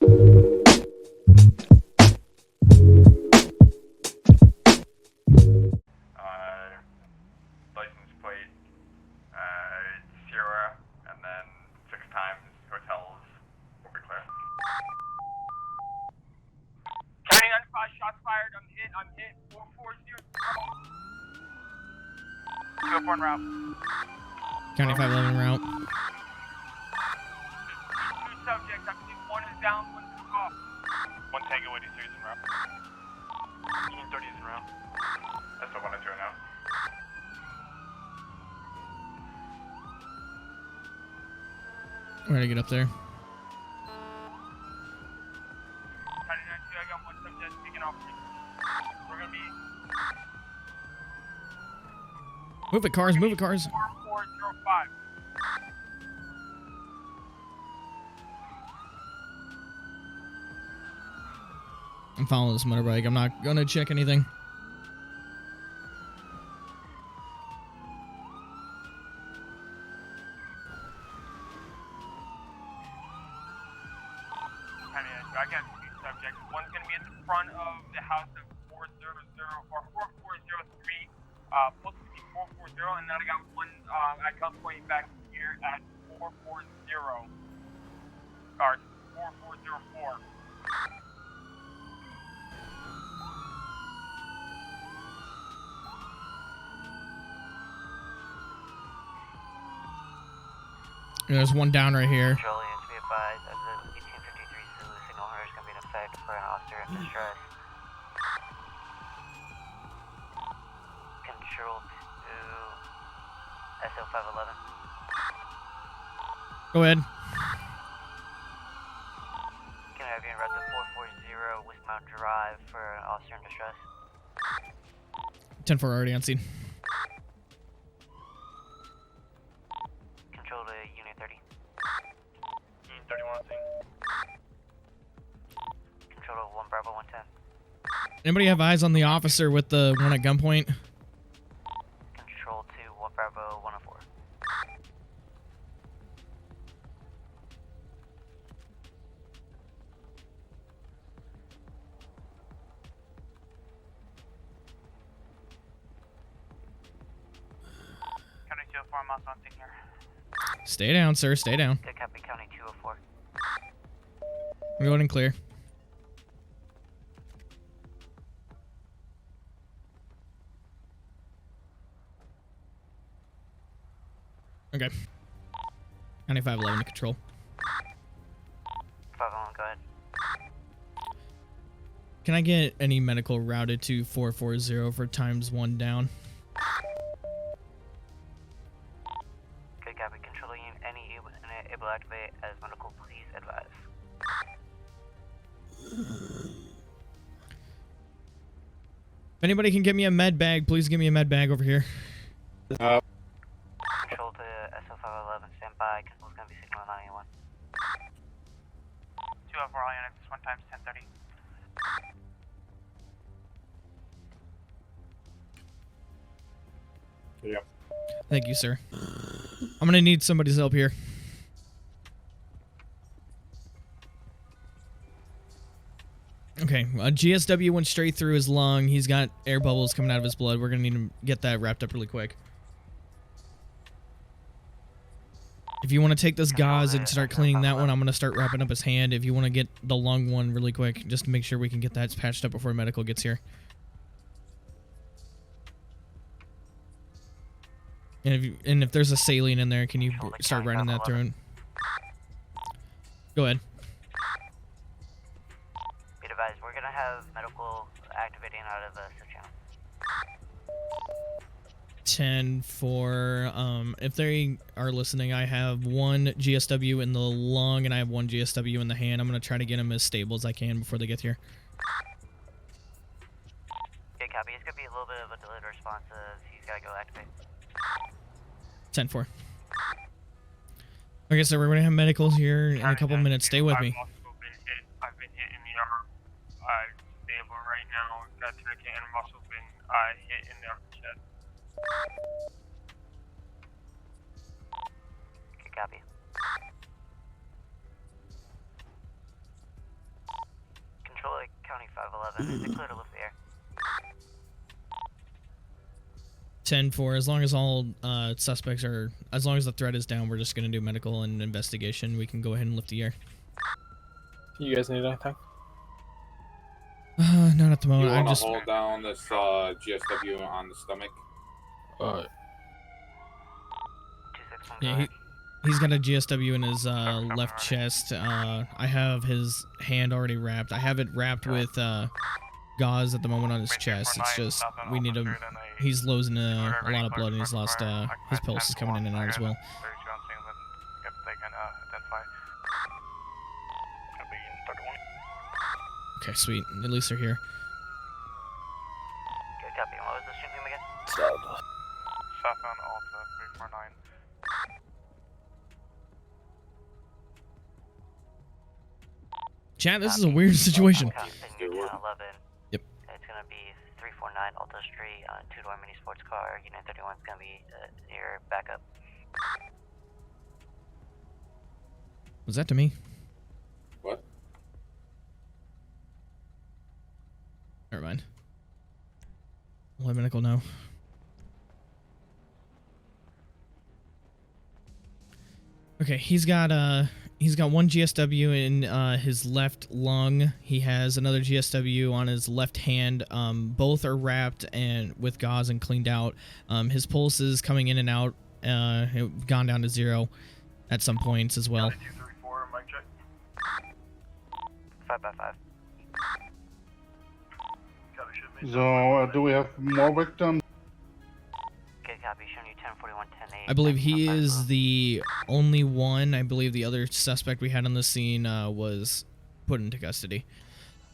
License plate, Sierra, and then 6 times hotels will be clear. County 95, shots fired. I'm hit. 440. 204 en route. County 511 route. Two subjects. I believe one is down, one's off. One Tango 83 is en route. Union 30 is en route. That's the one I'm doing now. We're gonna get up there. County 92, I got one subject taking off. We're gonna be. Move it, cars. Move it, cars. 4405. I'm following this motorbike. I'm not gonna check anything. I got 2 subjects. One's going to be at the front of the house of 400 or 4403, supposed to be 440, and then I got one at gunpoint back here at 440, or 4404. There's one down right here. Control units be advised as the 1853 Zulu signal hunter is going to be in effect for an officer in distress. Control to SO 511. Go ahead. Can I have you in route to 440 Westmount Drive for an officer in distress? 10-4 already on scene. Control to Unit 30. Union 31 on scene. Control to 1 Bravo 110. Anybody have eyes on the officer with the one at gunpoint? Control to 1 Bravo 104. County 204, I'm also on scene here. Stay down, sir. Stay down. Good copy, County 204. We're going in clear. Okay. County 511 to control. 511, go ahead. Can I get any medical routed to 440 for ×1 down? Good copy, control to Unit any able to activate as medical, please advise. If anybody can get me a med bag, please give me a med bag over here. Control to SO 511, stand by, control's going to be signal 981. 204 all units, 1 times 1030. Thank you, sir. I'm gonna need somebody's help here. Okay, GSW went straight through his lung. He's got air bubbles coming out of his blood. We're gonna need to get that wrapped up really quick. If you want to take this gauze and start cleaning that one, I'm gonna start wrapping up his hand. If you want to get the lung one really quick, just to make sure we can get that patched up before medical gets here. And if there's a saline in there, can you start running that through? Go ahead. Be advised, we're going to have medical activating out of the sub-channel. 10-4. If they are listening, I have 1 GSW in the lung and I have 1 GSW in the hand. I'm going to try to get them as stable as I can before they get here. Good copy. It's going to be a little bit of a delayed response as he's got to go activate. 10-4. Okay, so we're going to have medicals here in a couple minutes. Stay with me. I've been hit in the arm. Stable right now. Got tourniquet and I've also been hit in the upper chest. Good copy. 11. Is it clear to lift the air? 10-4. As long as all suspects are, as long as the threat is down, we're just gonna do medical and investigation. We can go ahead and lift the air. You guys need anything? Not at the moment. You I want to just hold down this GSW on the stomach? yeah, he's got a GSW in his left chest. I have his hand already wrapped. I have it wrapped with gauze at the moment on his chest. It's just we need him. He's losing a lot of blood, and he's lost his pulse is coming in and out as well. Okay, sweet. At least they're here. Good copy. What was the street name again? Southbound Alta 349. Chat, this is a weird situation. Yep. Yep. It's gonna be 349 Alta Street on 2-door mini sports car. Unit 31 is gonna be near backup. Was that to me? What? Never mind. I'll let medical know. Okay, he's got one GSW in his left lung. He has another GSW on his left hand. Both are wrapped and with gauze and cleaned out. His pulse is coming in and out. It gone down to 0 at some points as well. 234, mic check. 5x5. So, do we have more victims? Good copy. Showing you 1041, 10-8. I believe he is the only one. I believe the other suspect we had on the scene was put into custody.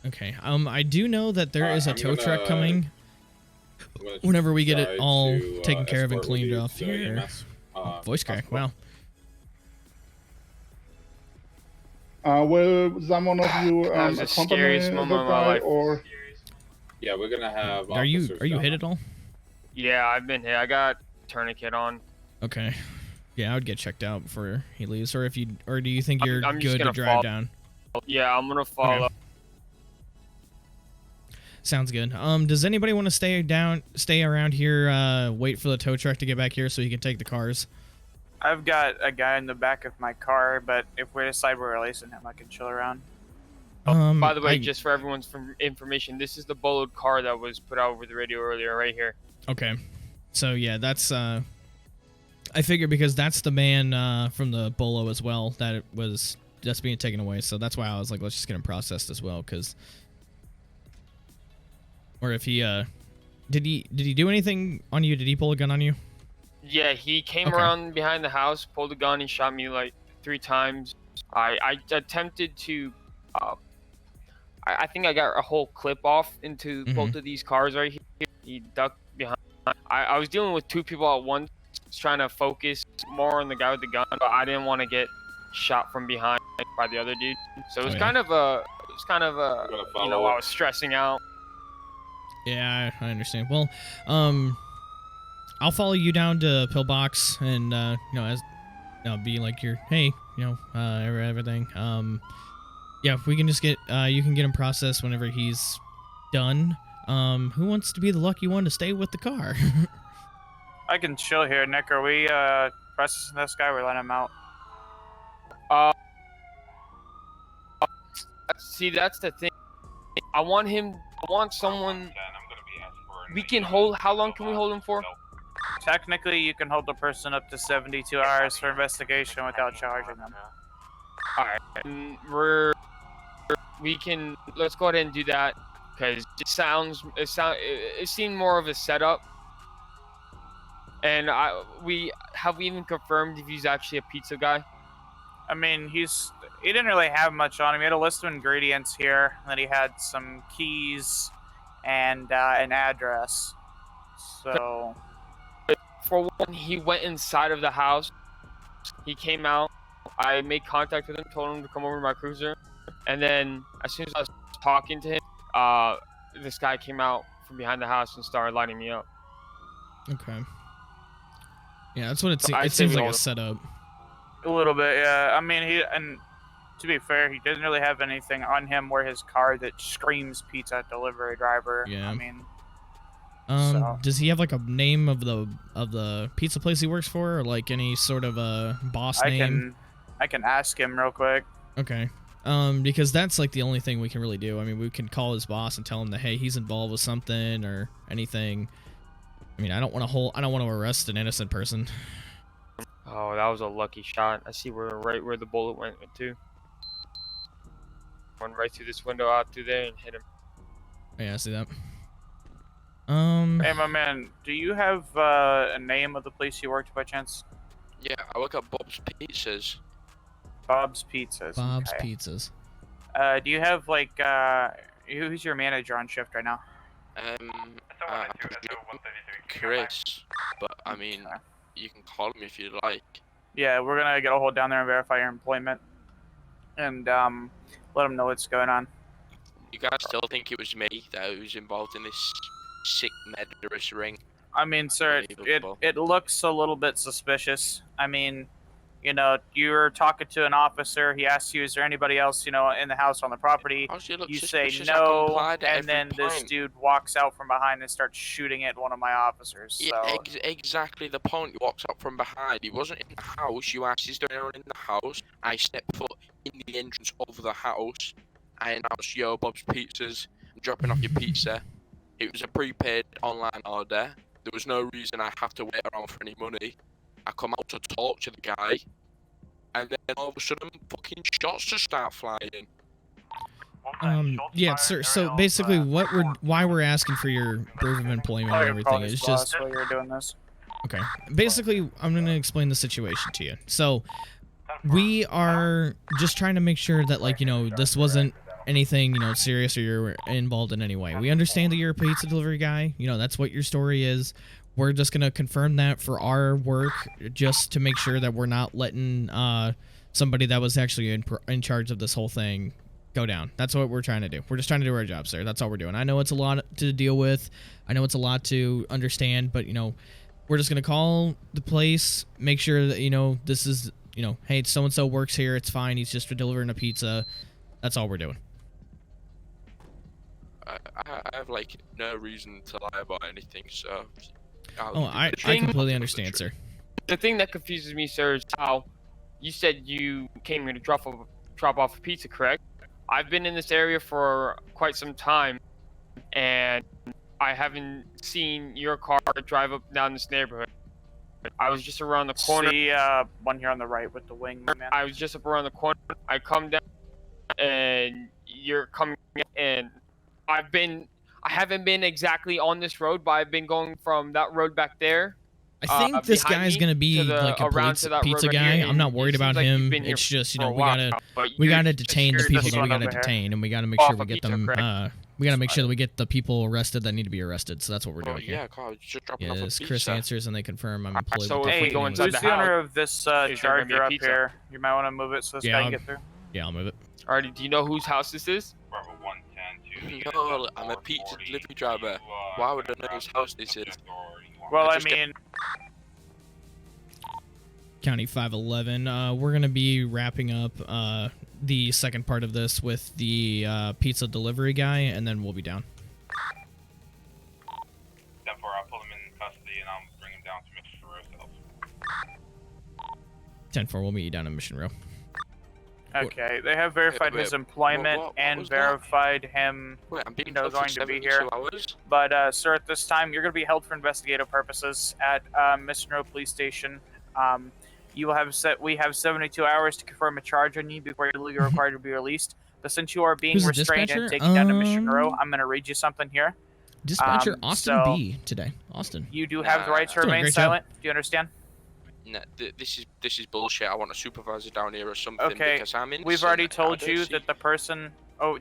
Okay. I do know that there is a tow truck coming. Whenever we get it all taken care of and cleaned off here. Voice crack. Wow. Will someone of you That was the accompany scariest the moment of my guy, life. or? Yeah, we're gonna have. Are you officers hit down. at all? Yeah, I've been hit. I got tourniquet on. Okay. Yeah, I would get checked out before he leaves, or do you think you're I'm just good to gonna drive follow. down? Yeah, I'm gonna follow. Okay. Sounds good. Does anybody want to stay around here, wait for the tow truck to get back here so he can take the cars? I've got a guy in the back of my car, but if we decide we're releasing him, I can chill around. By the way, just for everyone's information, this is the boloed car that was put out over the radio earlier, right here. Okay. So yeah, that's I figured because that's the man from the bolo as well that's being taken away. So that's why I was like, let's just get him processed as well, because or if he did he do anything on you? Did he pull a gun on you? Yeah, he came Okay. around behind the house, pulled a gun, and shot me like 3 times. I attempted to. I think I got a whole clip off into both of these cars right here. He ducked behind. I was dealing with 2 people at once, trying to focus more on the guy with the gun, but I didn't want to get shot from behind by the other dude. So it was kind of a, you know, I was stressing out. Yeah, I understand. Well, I'll follow you down to Pillbox and you know, as be like your hey, you know, everything. Yeah, if we can just get you can get him processed whenever he's done. Who wants to be the lucky one to stay with the car? I can chill here. Nick, are we processing this guy? We're letting him out. See, that's the thing. I want someone. We can hold. How long can we hold him for? Technically, you can hold the person up to 72 hours for investigation without charging them. All right, let's go ahead and do that because it seemed more of a setup. And we even confirmed if he's actually a pizza guy. I mean, he didn't really have much on him. He had a list of ingredients here, and then he had some keys and an address. So, for one, he went inside of the house. He came out. I made contact with him, told him to come over to my cruiser, and then as soon as I was talking to him, this guy came out from behind the house and started lighting me up. Okay. Yeah, that's what it So seems. It seems like a setup. a little bit, yeah. I mean, to be fair, he didn't really have anything on him or his car that screams pizza delivery driver. Yeah. I mean, does he have like a name of the pizza place he works for, or like any sort of a boss name? I can ask him real quick. Okay. Because that's like the only thing we can really do. I mean, we can call his boss and tell him that, hey, he's involved with something or anything. I mean, I don't want to arrest an innocent person. Oh, that was a lucky shot. I see right where the bullet went to. Went right through this window out through there and hit him. Yeah, I see that. Hey, my man, do you have a name of the place you worked by chance? Yeah, I work at Bob's Pizzas. Bob's Pizzas. Bob's okay. Pizzas. Do you have like who's your manager on shift right now? Chris, but I mean, you can call him if you like. Yeah, we're gonna get a hold down there and verify your employment, and let him know what's going on. You guys still think it was me that was involved in this sick murderous ring? I mean, sir, it looks a little bit suspicious. I mean, you know, you were talking to an officer. He asked you, "Is there anybody else, you know, in the house on the property?" You say no, and then this dude walks out from behind and starts shooting at one of my officers. So. Yeah, exactly the point. He walks up from behind. He wasn't in the house. You asked, "Is there anyone in the house?" I stepped foot in the entrance of the house. I announced, "Yo, Bob's Pizzas, I'm dropping off your pizza." It was a prepaid online order. There was no reason I have to wait around for any money. I come out to talk to the guy, and then all of a sudden, fucking shots just start flying. Yeah, sir. So basically, why we're asking for your proof of employment and everything is just. While you're doing this. Okay. Basically, I'm gonna explain the situation to you. So, we are just trying to make sure that, like, you know, this wasn't anything, you know, serious or you're involved in any way. We understand that you're a pizza delivery guy. You know, that's what your story is. We're just going to confirm that for our work, just to make sure that we're not letting somebody that was actually in charge of this whole thing go down. That's what we're trying to do. We're just trying to do our job, sir. That's all we're doing. I know it's a lot to deal with. I know it's a lot to understand, but, you know, we're just going to call the place, make sure that, you know, this is, you know, hey, so-and-so works here. It's fine. He's just delivering a pizza. That's all we're doing. I have, like, no reason to lie about anything, so... I completely understand, sir. The thing that confuses me, sir, is how you said you came here to drop off a pizza, correct? I've been in this area for quite some time, and I haven't seen your car drive up down this neighborhood. I was just around the corner. See, one here on the right with the wing, man. I was just up around the corner. I come down, and you're coming, and I haven't been exactly on this road, but I've been going from that road back there. I think this guy's gonna be like a pizza guy. I'm not worried about him. It's just, you know, we gotta detain the people that we gotta detain, and we gotta make sure we get them. We gotta make sure that we get the people arrested that need to be arrested. So that's what we're doing here. Yeah, Carl, just dropping off a pizza. Chris answers and they confirm I'm employed. So with if we go inside who's the owner of this charger up here? You might want to move it so this guy can get through. Yeah, I'll move it. Alrighty, do you know whose house this is? No, I'm a pizza delivery driver. Why would I know whose house this is? Well, I mean... County 511, we're going to be wrapping up the second part of this with the pizza delivery guy, and then we'll be down. 10-4, I'll pull him in custody, and I'll bring him down to Mission Row. 10-4, we'll meet you down in Mission Row. Okay, they have verified his employment and verified him, you know, going to be here. But, sir, at this time, you're going to be held for investigative purposes at Mission Row Police Station. We have 72 hours to confirm a charge on you before you're legally required to be released. But since you are being restrained and taken down to Mission Row, I'm going to read you something here. Dispatcher Austin B today. Austin. You do have the right to remain silent. Do you understand? No, this is bullshit. I want a supervisor down here or something. Okay, because I'm innocent. We've already told you that the person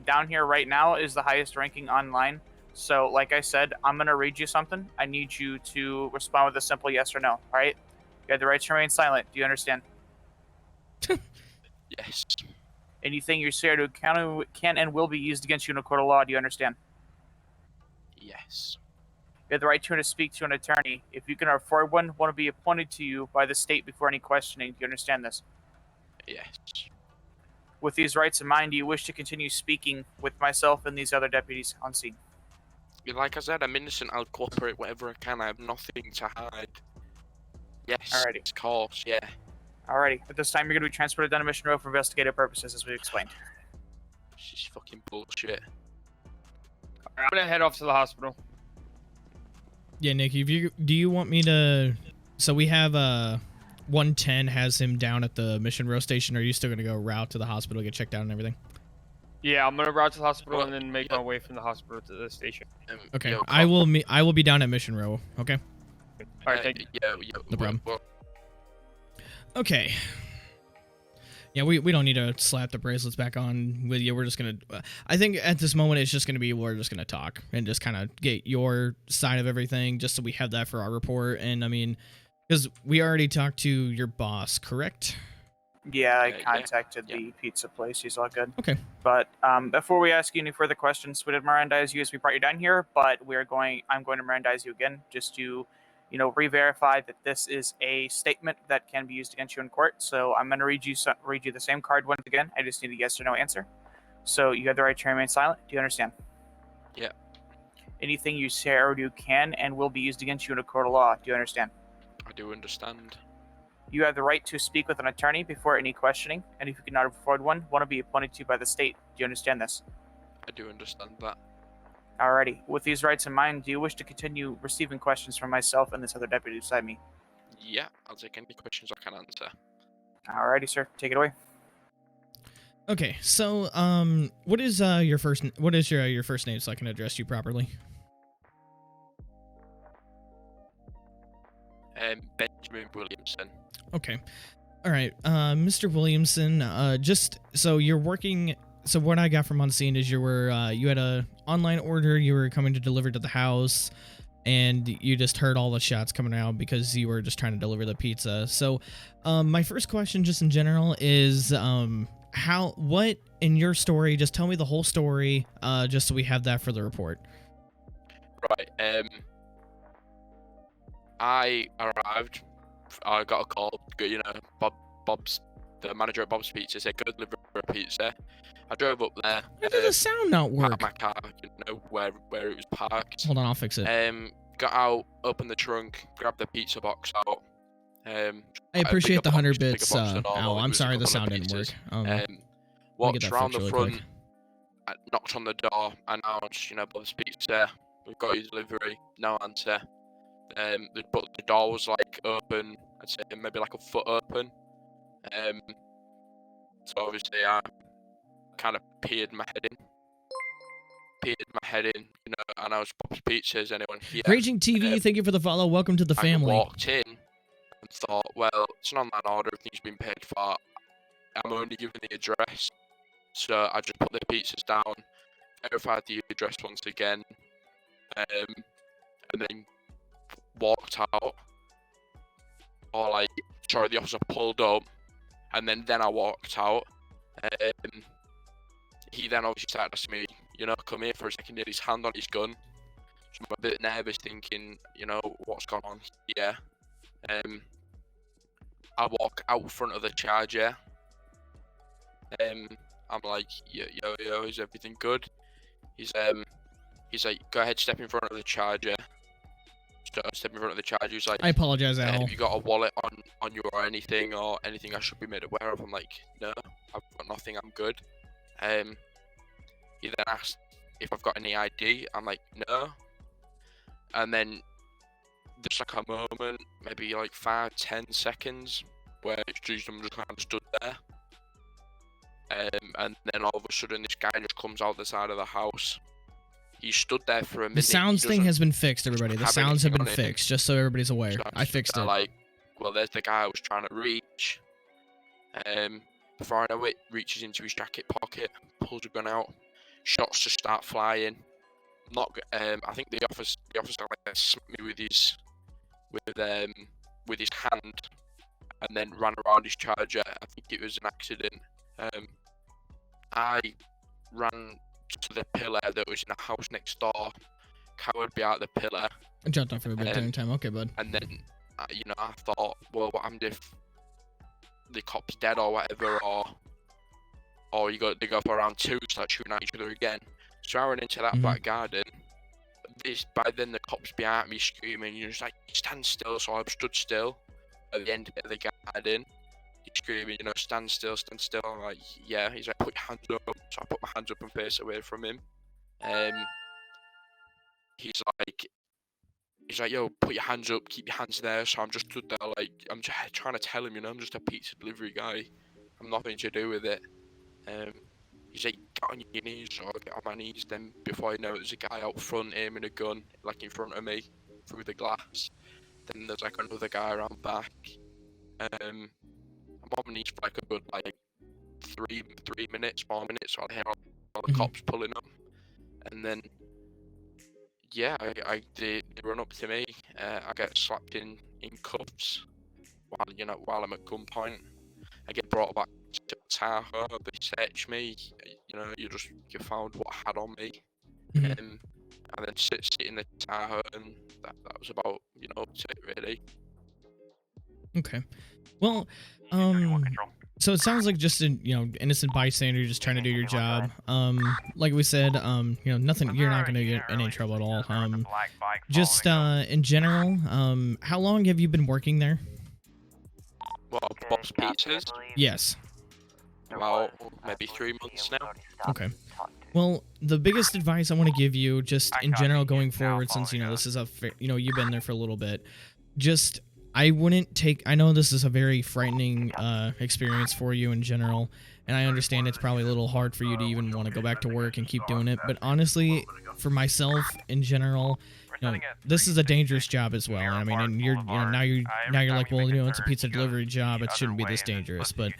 down here right now is the highest ranking online. So, like I said, I'm going to read you something. I need you to respond with a simple yes or no, all right? You have the right to remain silent. Do you understand? Yes. Anything you say or do can and will be used against you in a court of law. Do you understand? Yes. You have the right to speak to an attorney. If you can afford one will be appointed to you by the state before any questioning. Do you understand this? Yes. With these rights in mind, do you wish to continue speaking with myself and these other deputies on scene? Like I said, I'm innocent. I'll cooperate whatever I can. I have nothing to hide. Yes, Alrighty. of course, yeah. Alrighty. At this time, you're going to be transported down to Mission Row for investigative purposes, as we explained. This is fucking bullshit. I'm gonna head off to the hospital. Yeah, Nick, do you want me to... So we have 110 has him down at the Mission Row station. Are you still gonna go route to the hospital, get checked out and everything? Yeah, I'm gonna route to the hospital and then make my way from the hospital to the station. Okay, I will be down at Mission Row. Okay. All right, thank you. Yeah, No problem. Well, Okay. Yeah, we don't need to slap the bracelets back on with you. We're just gonna... I think at this moment it's just gonna be we're just gonna talk and just kind of get your side of everything, just so we have that for our report. And I mean, because we already talked to your boss, correct? Yeah, I Yeah, contacted the pizza place. He's all good. Okay. But before we ask you any further questions, we did Mirandize you as we brought you down here, but I'm going to Mirandize you again just to, re-verify that this is a statement that can be used against you in court. So I'm going to read you the same card once again. I just need a yes or no answer. So you have the right to remain silent. Do you understand? Yeah. Anything you say or do can and will be used against you in a court of law. Do you understand? I do understand. You have the right to speak with an attorney before any questioning, and if you cannot afford one will be appointed to you by the state. Do you understand this? I do understand that. Alrighty. With these rights in mind, do you wish to continue receiving questions from myself and this other deputy beside me? Yeah, I'll take any questions I can answer. Alrighty, sir. Take it away. Okay, so what is your first name so I can address you properly? Benjamin Williamson. Okay. All right, Mr. Williamson, just so you're working. So what I got from on scene is you had a online order. You were coming to deliver to the house, and you just heard all the shots coming out because you were just trying to deliver the pizza. So, my first question, just in general, is what in your story? Just tell me the whole story, just so we have that for the report. Right. I arrived. I got a call. Bob's the manager at Bob's Pizza said go deliver a pizza. I drove up there. Why did the sound not work? Parked my car. I didn't know where it was parked. Hold on, I'll fix it. Got out, opened the trunk, grabbed the pizza box out. I appreciate the 100 bits. Al, I'm sorry the sound didn't work. Walked around the front, knocked on the door, announced, Bob's Pizza, we've got your delivery, no answer. But the door was like open, I'd say maybe like a foot open. So obviously I kind of peered my head in, and I was Bob's Pizza, is anyone here? Raging TV, thank you for the follow. Welcome to the family. I walked in and thought, well, it's an online order, everything's been paid for. I'm only giving the address. So I just put the pizzas down, verified the address once again, and then walked out. The officer pulled up, and then I walked out. He then obviously started asking me, come here for a second, he had his hand on his gun. So I'm a bit nervous thinking, what's going on here. I walk out front of the charger. I'm like, yo, is everything good? He's like, go ahead, step in front of the charger. So I step in front of the charger. He's like, I apologize, Al. Have you got a wallet on you or anything I should be made aware of? I'm like, no, I've got nothing, I'm good. He then asked if I've got any ID. I'm like, no. And then there's like a moment, maybe like 5-10 seconds, where I'm just kind of stood there. And then all of a sudden this guy just comes out the side of the house. He stood there for a minute. The sounds thing has been fixed, everybody. The sounds have been fixed, just so everybody's aware. So I fixed it. Like, well, there's the guy I was trying to reach. Before I know it, reaches into his jacket pocket, pulls a gun out, shots just start flying. I think the officer like smacked me with his hand, and then ran around his charger. I think it was an accident. I ran to the pillar that was in the house next door, cowered behind the pillar. I jumped off for a bit during time. Okay, bud. And then, I thought, well, what happened if the cop's dead or whatever, or or they go for round 2, start shooting at each other again. So I ran into that back garden. By then the cops behind me screaming, you're just like, stand still. So I stood still at the end of the garden. He's screaming, stand still, stand still. I'm like, yeah. He's like, put your hands up. So I put my hands up and face away from him. He's like, yo, put your hands up, keep your hands there. So I'm just stood there, like, I'm just trying to tell him, I'm just a pizza delivery guy. I'm nothing to do with it. He's like, get on your knees. So I get on my knees. Then before I know it, there's a guy out front aiming a gun, like in front of me, through the glass. Then there's like another guy around back. I'm on my knees for like a good 3 minutes, 4 minutes. So I hear all the cops pulling up, and then yeah, they run up to me. I get slapped in cuffs while I'm at gunpoint. I get brought back to Tahoe. They search me. You found what I had on me. And then sit in the Tahoe, and that was about it really. Okay. Well, so it sounds like just an innocent bystander just trying to do your job. Like we said, nothing. You're not gonna get in any trouble at all. Just in general, how long have you been working there? Well, Bob's Pizzas? Yes. About maybe 3 months now. Okay. Well, the biggest advice I want to give you, just in general going forward, since this is you've been there for a little bit, just I wouldn't take. I know this is a very frightening experience for you in general, and I understand it's probably a little hard for you to even want to go back to work and keep doing it. But honestly, for myself in general, this is a dangerous job as well. I mean, and now you're like, well, it's a pizza delivery job. It shouldn't be this dangerous. But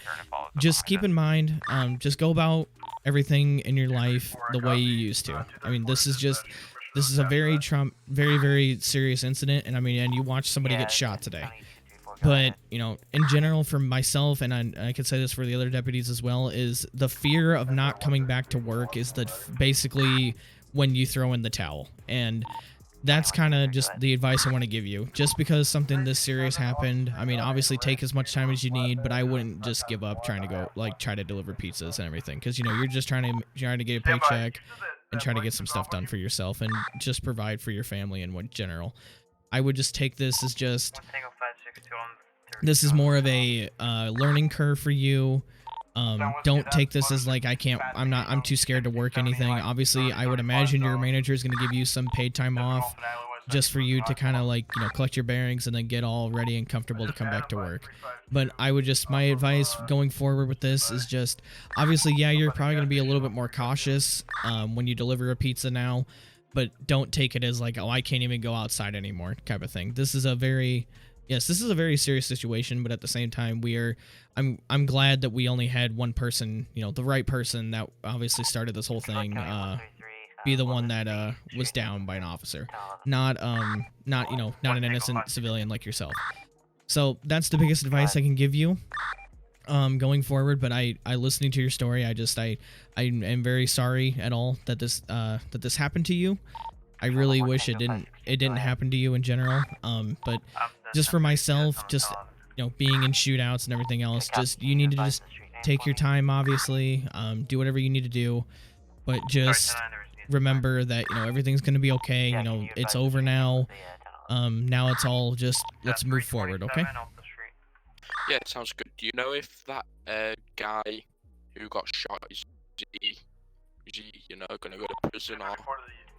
just keep in mind, just go about everything in your life the way you used to. I mean, this is a very very serious incident, and and you watch somebody get shot today. But in general, for myself, and I can say this for the other deputies as well, is the fear of not coming back to work is basically when you throw in the towel. And that's kind of just the advice I want to give you. Just because something this serious happened, obviously take as much time as you need, but I wouldn't just give up trying to go try to deliver pizzas and everything, because you're just trying to get a paycheck and trying to get some stuff done for yourself and just provide for your family in general. I would just take this as this is more of a learning curve for you. Don't take this as like I'm too scared to work anything. Obviously, I would imagine your manager is going to give you some paid time off just for you to kind of collect your bearings and then get all ready and comfortable to come back to work. But my advice going forward with this is just, obviously, yeah, you're probably going to be a little bit more cautious when you deliver a pizza now, but don't take it as like, oh, I can't even go outside anymore type of thing. This is a very serious situation, but at the same time, I'm glad that we only had one person, the right person that obviously started this whole thing, be the one that was downed by an officer, not an innocent civilian like yourself. So that's the biggest advice I can give you going forward. But I listening to your story, I am very sorry at all that this happened to you. I really wish it didn't happen to you in general. But just for myself, just being in shootouts and everything else, you need to just take your time, obviously, do whatever you need to do, but just remember that everything's gonna be okay. It's over now. Now it's all just, let's move forward, okay? Yeah, it sounds good. Do you know if that guy who got shot is he gonna go to prison, or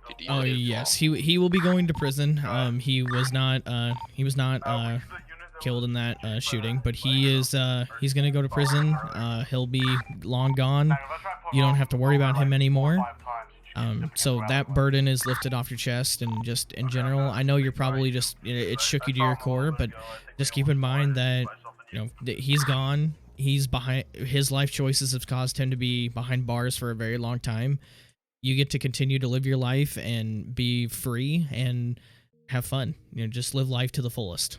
did he Oh live, yes, he will be going to prison. He was not killed in that shooting, but he's gonna go to prison. He'll be long gone. You don't have to worry about him anymore. So that burden is lifted off your chest, and just in general, I know you're probably just, it shook you to your core, but just keep in mind that, that he's gone. He's behind, his life choices have caused him to be behind bars for a very long time. You get to continue to live your life and be free and have fun. Just live life to the fullest.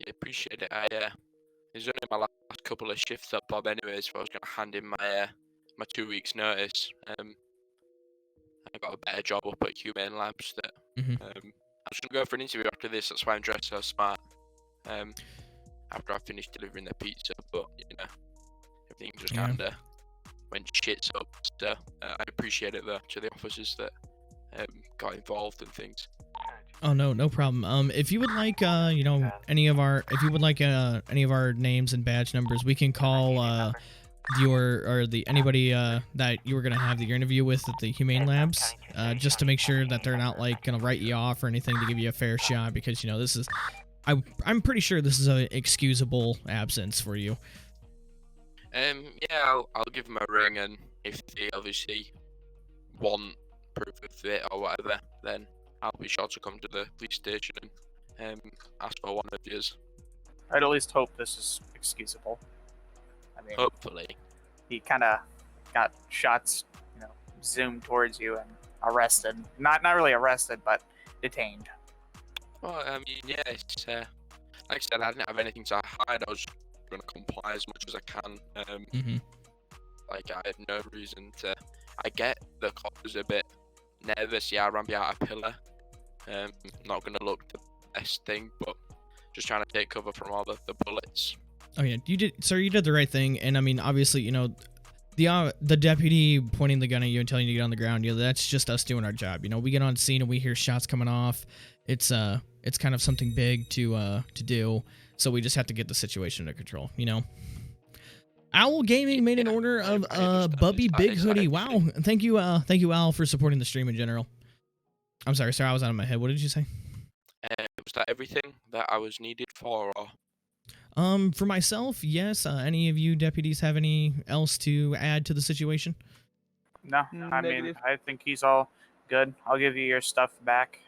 Yeah, appreciate it. It's only my last couple of shifts at Bob anyways, so I was going to hand in my 2 weeks notice. I got a better job up at Humane Labs that I was going to go for an interview after this. That's why I'm dressed so smart. After I finished delivering the pizza, but everything just Yeah. kind of went shits up. So I appreciate it though to the officers that got involved and things. Oh no problem. If you would like, you know, any of our names and badge numbers, we can call anybody that you were gonna have the interview with at the Humane Labs, just to make sure that they're not like gonna write you off or anything, to give you a fair shot, because you know this is, I'm pretty sure this is a excusable absence for you. Yeah, I'll give them a ring, and if they obviously want proof of it or whatever, then I'll be sure to come to the police station and ask for one of yours. I'd at least hope this is excusable. I mean, Hopefully. he kind of got shots, you know, zoomed towards you and arrested. Not really arrested, but detained. Well, I mean, yeah, it's like I said, I didn't have anything to hide. I was going to comply as much as I can. Like, I had no reason to. I get the cop was a bit nervous. Yeah, I ran behind a pillar. Not going to look the best thing, but just trying to take cover from all the bullets. Oh yeah, you did, sir. You did the right thing, and I mean, obviously, you know, the deputy pointing the gun at you and telling you to get on the ground. You know, that's just us doing our job. You know, we get on scene and we hear shots coming off. It's kind of something big to do, so we just have to get the situation under control. You know. Owl Gaming made an order of Bubby Big Hoodie. Wow, thank you, Al, for supporting the stream in general. I'm sorry, sir, I was out of my head. What did you say? Was that everything that I was needed for? Or? For myself, yes. Any of you deputies have any else to add to the situation? No, I mean, I think he's all good. I'll give you your stuff back.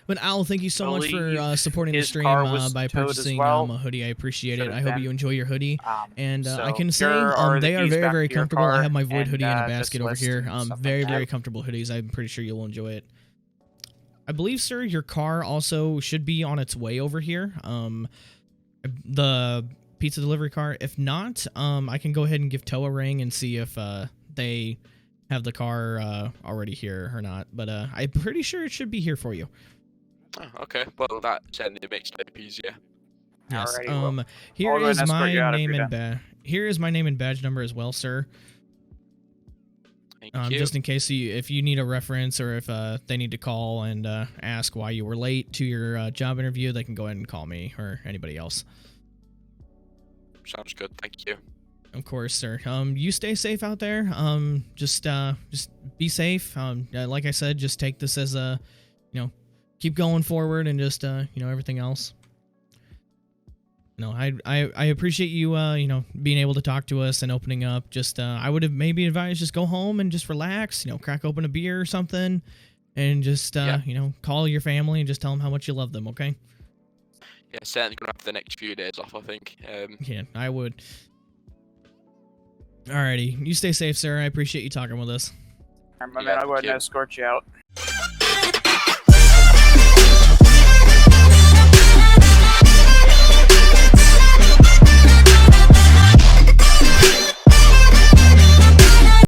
But Al, thank you so much for supporting the stream by purchasing a hoodie. I appreciate it. I hope you enjoy your hoodie. And I can say they are very, very comfortable. I have my Void hoodie in a basket over here. Very, very comfortable hoodies. I'm pretty sure you'll enjoy it. I believe, sir, your car also should be on its way over here. The pizza delivery car. If not, I can go ahead and give Toa a ring and see if they have the car already here or not. But I'm pretty sure it should be here for you. Oh, okay. Well, that certainly makes life easier. Yes. Alrighty, Here is my name and badge number as well, sir. Thank you. Just in case if you need a reference, or if they need to call and ask why you were late to your job interview, they can go ahead and call me or anybody else. Sounds good. Thank you. Of course, sir. You stay safe out there. Just be safe. Like I said, just take this as a, keep going forward, and just everything else. No, I appreciate you being able to talk to us and opening up. Just I would have maybe advised just go home and just relax, crack open a beer or something, and just call your family and just tell them how much you love them. Okay. Yeah, certainly gonna have the next few days off, I think. Yeah, I would. Alrighty, you stay safe, sir. I appreciate you talking with us. Alright, my man, I'll go ahead and escort you out.